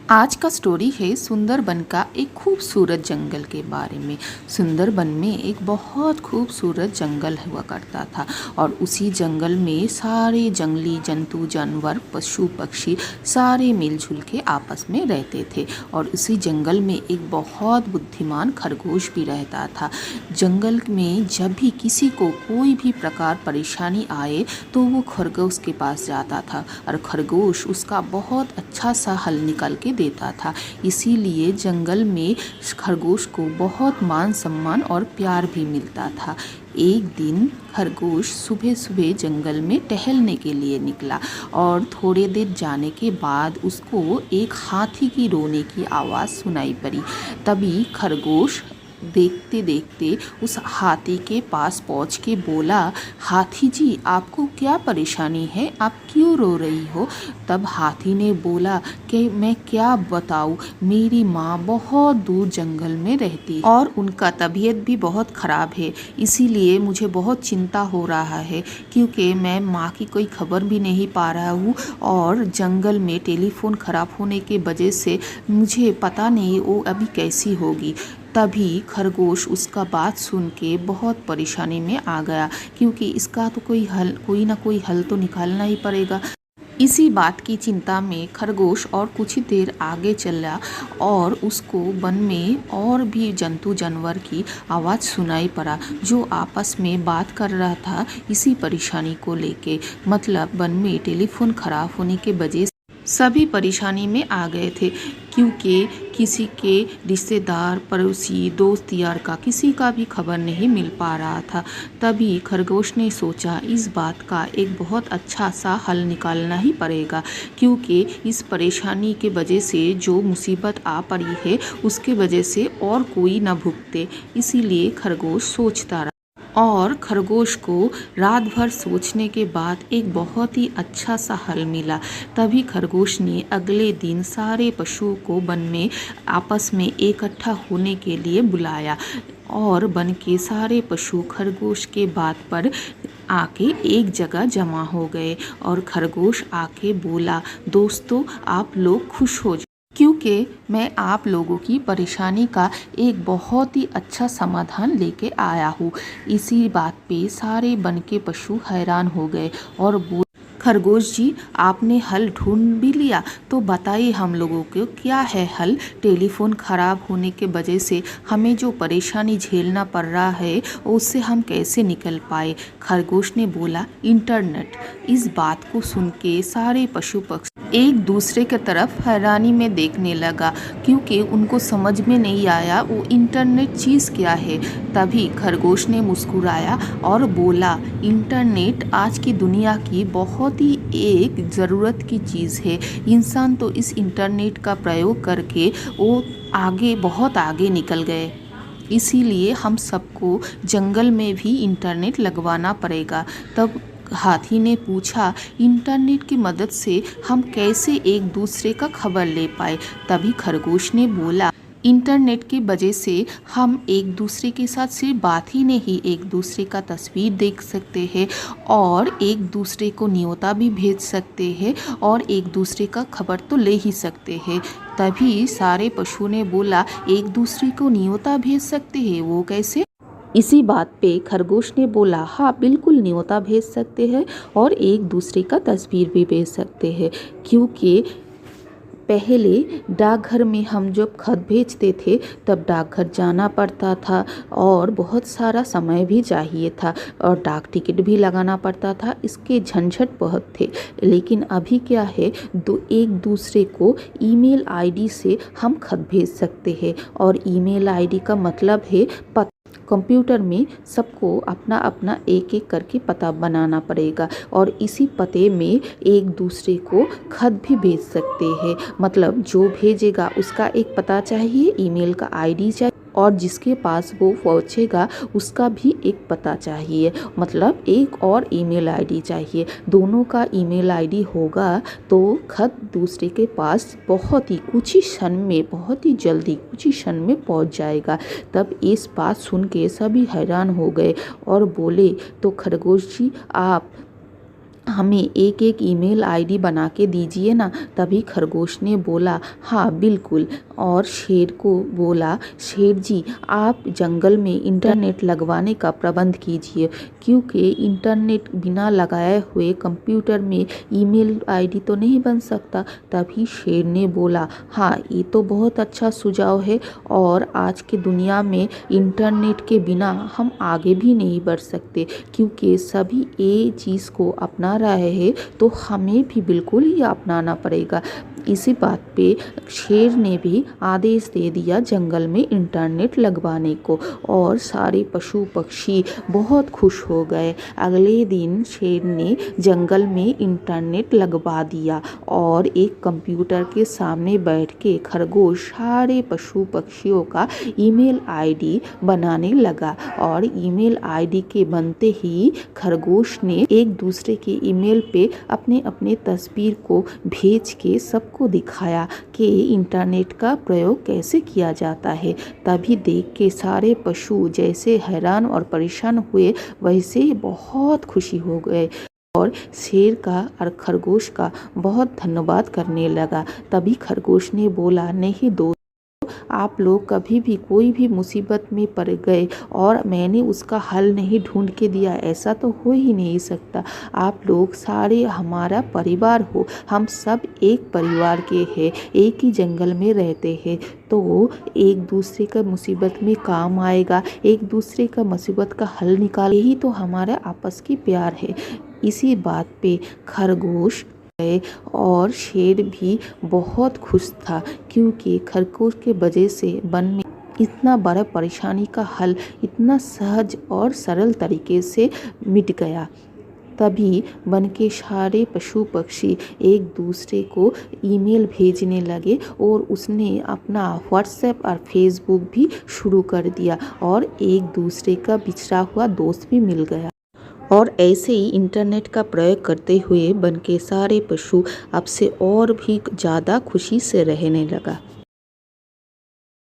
आज का स्टोरी है सुंदरबन का एक खूबसूरत जंगल के बारे में। सुंदरबन में एक बहुत खूबसूरत जंगल हुआ करता था और उसी जंगल में सारे जंगली जंतु जानवर पशु पक्षी सारे मिलजुल के आपस में रहते थे। और उसी जंगल में एक बहुत बुद्धिमान खरगोश भी रहता था। जंगल में जब भी किसी को कोई भी प्रकार परेशानी आए तो वो खरगोश के पास जाता था और खरगोश उसका बहुत अच्छा सा हल निकाल के देता था। इसीलिए जंगल में खरगोश को बहुत मान सम्मान और प्यार भी मिलता था। एक दिन खरगोश सुबह सुबह जंगल में टहलने के लिए निकला और थोड़े देर जाने के बाद उसको एक हाथी की रोने की आवाज़ सुनाई पड़ी। तभी खरगोश देखते देखते उस हाथी के पास पहुंच के बोला, हाथी जी आपको क्या परेशानी है, आप क्यों रो रही हो। तब हाथी ने बोला कि मैं क्या बताऊं, मेरी माँ बहुत दूर जंगल में रहती और उनका तबीयत भी बहुत ख़राब है, इसीलिए मुझे बहुत चिंता हो रहा है क्योंकि मैं माँ की कोई खबर भी नहीं पा रहा हूँ और जंगल में टेलीफोन ख़राब होने के वजह से मुझे पता नहीं वो अभी कैसी होगी। तभी खरगोश उसका बात सुन के बहुत परेशानी में आ गया क्योंकि इसका तो कोई ना कोई हल तो निकालना ही पड़ेगा। इसी बात की चिंता में खरगोश और कुछ ही देर आगे चला और उसको वन में और भी जंतु जानवर की आवाज़ सुनाई पड़ा जो आपस में बात कर रहा था इसी परेशानी को लेके। मतलब वन में टेलीफोन ख़राब होने के वजह से सभी परेशानी में आ गए थे क्योंकि किसी के रिश्तेदार पड़ोसी दोस्त यार का किसी का भी खबर नहीं मिल पा रहा था। तभी खरगोश ने सोचा इस बात का एक बहुत अच्छा सा हल निकालना ही पड़ेगा क्योंकि इस परेशानी के वजह से जो मुसीबत आ पड़ी है उसके वजह से और कोई ना भुगते। इसीलिए खरगोश सोचता रहा और खरगोश को रात भर सोचने के बाद एक बहुत ही अच्छा सा हल मिला। तभी खरगोश ने अगले दिन सारे पशुओं को वन में आपस में इकट्ठा होने के लिए बुलाया और वन के सारे पशु खरगोश के बात पर आके एक जगह जमा हो गए और खरगोश आके बोला, दोस्तों आप लोग खुश हो क्योंकि मैं आप लोगों की परेशानी का एक बहुत ही अच्छा समाधान लेके आया हूँ। इसी बात पे सारे वन के पशु हैरान हो गए और खरगोश जी आपने हल ढूंढ भी लिया तो बताइए हम लोगों को क्या है हल। टेलीफोन ख़राब होने के वजह से हमें जो परेशानी झेलना पड़ रहा है उससे हम कैसे निकल पाए। खरगोश ने बोला, इंटरनेट। इस बात को सुन के सारे पशु पक्षी एक दूसरे के तरफ हैरानी में देखने लगा क्योंकि उनको समझ में नहीं आया वो इंटरनेट चीज़ क्या है। तभी खरगोश ने मुस्कुराया और बोला, इंटरनेट आज की दुनिया की बहुत ही एक ज़रूरत की चीज़ है। इंसान तो इस इंटरनेट का प्रयोग करके वो बहुत आगे निकल गए, इसीलिए हम सबको जंगल में भी इंटरनेट लगवाना पड़ेगा। तब हाथी ने पूछा, इंटरनेट की मदद से हम कैसे एक दूसरे का खबर ले पाए। तभी खरगोश ने बोला, इंटरनेट की वजह से हम एक दूसरे के साथ सिर्फ बात ही नहीं एक दूसरे का तस्वीर देख सकते हैं और एक दूसरे को न्योता भी भेज सकते हैं और एक दूसरे का खबर तो ले ही सकते हैं। तभी सारे पशु ने बोला, एक दूसरे को न्योता भेज सकते हैं, वो कैसे। इसी बात पे खरगोश ने बोला, हाँ बिल्कुल न्योता भेज सकते हैं और एक दूसरे का तस्वीर भी भेज सकते हैं क्योंकि पहले डाकघर में हम जब खत भेजते थे तब डाकघर जाना पड़ता था और बहुत सारा समय भी चाहिए था और डाक टिकट भी लगाना पड़ता था, इसके झंझट बहुत थे। लेकिन अभी क्या है, एक दूसरे को ईमेल आईडी से हम खत भेज सकते हैं और ईमेल आईडी का मतलब है कंप्यूटर में सबको अपना अपना एक एक करके पता बनाना पड़ेगा और इसी पते में एक दूसरे को खत भी भेज सकते हैं। मतलब जो भेजेगा उसका एक पता चाहिए, ईमेल का आईडी चाहिए और जिसके पास वो पहुँचेगा उसका भी एक पता चाहिए, मतलब एक और ईमेल आईडी चाहिए। दोनों का ईमेल आईडी होगा तो खत दूसरे के पास बहुत ही कुछ ही क्षण में, बहुत ही जल्दी कुछ ही क्षण में पहुंच जाएगा। तब इस बात सुन के सभी हैरान हो गए और बोले, तो खरगोश जी हमें एक एक ईमेल आईडी बना के दीजिए ना। तभी खरगोश ने बोला, हाँ बिल्कुल। और शेर को बोला, शेर जी आप जंगल में इंटरनेट लगवाने का प्रबंध कीजिए, क्योंकि इंटरनेट बिना लगाए हुए कंप्यूटर में ईमेल आईडी तो नहीं बन सकता। तभी शेर ने बोला, हाँ ये तो बहुत अच्छा सुझाव है, और आज की दुनिया में इंटरनेट के बिना हम आगे भी नहीं बढ़ सकते, क्योंकि सभी ये चीज़ को अपना रहे हैं, तो हमें भी बिल्कुल ही अपनाना पड़ेगा। इसी बात पे शेर ने भी आदेश दे दिया जंगल में इंटरनेट लगवाने को, और सारे पशु पक्षी बहुत खुश हो गए। अगले दिन शेर ने जंगल में इंटरनेट लगवा दिया, और एक कंप्यूटर के सामने बैठ के खरगोश सारे पशु पक्षियों का ईमेल आईडी बनाने लगा। और ईमेल आईडी के बनते ही खरगोश ने एक दूसरे के ईमेल पे अपने अपने तस्वीर को भेज के सबको दिखाया कि इंटरनेट का प्रयोग कैसे किया जाता है। तभी देख के सारे पशु जैसे हैरान और परेशान हुए, वैसे बहुत खुशी हो गए, और शेर का और खरगोश का बहुत धन्यवाद करने लगा। तभी खरगोश ने बोला, नहीं दोस्त, आप लोग कभी भी कोई भी मुसीबत में पड़ गए और मैंने उसका हल नहीं ढूंढ के दिया, ऐसा तो हो ही नहीं सकता। आप लोग सारे हमारा परिवार हो, हम सब एक परिवार के हैं, एक ही जंगल में रहते हैं, तो एक दूसरे का मुसीबत में काम आएगा, एक दूसरे का मुसीबत का हल निकाले ही तो हमारा आपस की प्यार है। इसी बात पे खरगोश और शेर भी बहुत खुश था, क्योंकि खरगोश के वजह से वन में इतना बड़ा परेशानी का हल इतना सहज और सरल तरीके से मिट गया। तभी वन के सारे पशु पक्षी एक दूसरे को ईमेल भेजने लगे, और उसने अपना व्हाट्सएप और फेसबुक भी शुरू कर दिया, और एक दूसरे का बिछड़ा हुआ दोस्त भी मिल गया। और ऐसे ही इंटरनेट का प्रयोग करते हुए वन के सारे पशु अब से और भी ज़्यादा खुशी से रहने लगा।